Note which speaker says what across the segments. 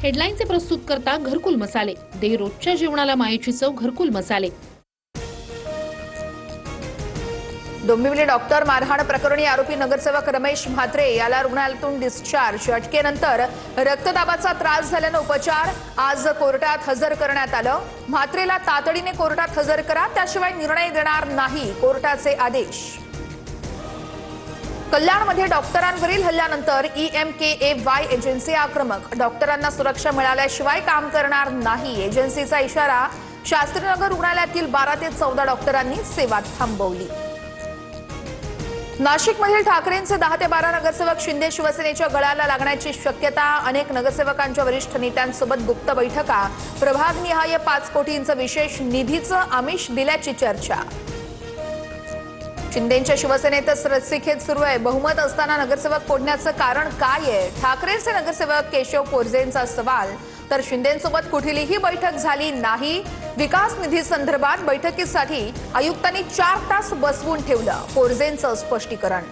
Speaker 1: हेडलाईनचे प्रस्तुत करता घरकुल मसाले, दे रोजच्या जेवणाला मायेची चव घरकुल मसाले।
Speaker 2: डोंबिवली डॉक्टर मारहाण प्रकरणी आरोपी नगरसेवक रमेश म्हात्रे याला रुग्णालयातून डिस्चार्ज। अटकेनंतर रक्तदाबाचा त्रास झाल्याने उपचार। आज कोर्टात हजर करण्यात आलं। म्हात्रेला तातडीने कोर्टात हजर करा, त्याशिवाय निर्णय देणार नाही, कोर्टाचे आदेश। कल्याणमध्ये डॉक्टरांवरील हल्ल्यानंतर EMKAY एजन्सी आक्रमक। डॉक्टरांना सुरक्षा मिळाल्याशिवाय काम करणार नाही, एजन्सीचा इशारा। शास्त्रीनगर रुग्णालयातील 12 ते 14 डॉक्टरांनी सेवा थांबवली। नाशिकमधील ठाकरेंचे 10 ते 12 नगरसेवक शिंदे शिवसेनेच्या गळाला लागण्याची शक्यता। अनेक नगरसेवकांच्या वरिष्ठ नेत्यांसोबत गुप्त बैठका। प्रभागनिहाय 5 कोटींचं विशेष निधीचं आमिष दिल्याची चर्चा। शिंदेच्या शिवसेनेतच रस्सीखेच सुरू आहे। बहुमत असताना नगरसेवक फोडण्याचं कारण काय आहे? ठाकरेंचे नगरसेवक केशव कोरजेंचा सवाल। तर शिंदेंसोबत कुठलीही बैठक झाली नाही। विकास निधी संदर्भात बैठकीसाठी आयुक्तांनी 4 तास बसवून ठेवलं, कोरजेंचं स्पष्टीकरण।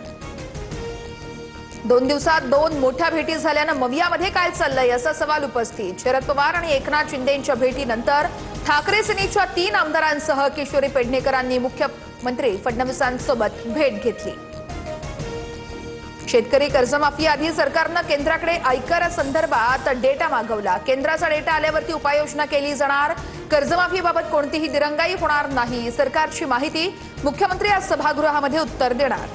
Speaker 2: 2 दिवसात 2 मोठ्या भेटी झाल्यानं मवियामध्ये काय चाललंय असा सवाल उपस्थित। शरद पवार आणि एकनाथ शिंदेंच्या भेटीनंतर ठाकरे सेनेच्या 3 आमदारांसह किशोरी पेडणेकरांनी मुख्यमंत्री फडणवीसांसोबत भेट घेतली। शेतकरी कर्जमाफी आधी सरकारनं केंद्राकडे आयकर संदर्भात डेटा मागवला। केंद्राचा डेटा आल्यावरती उपाययोजना केली जाणार। कर्जमाफीबाबत कोणतीही दिरंगाई होणार नाही, सरकारची माहिती। मुख्यमंत्री आज सभागृहामध्ये उत्तर देणार।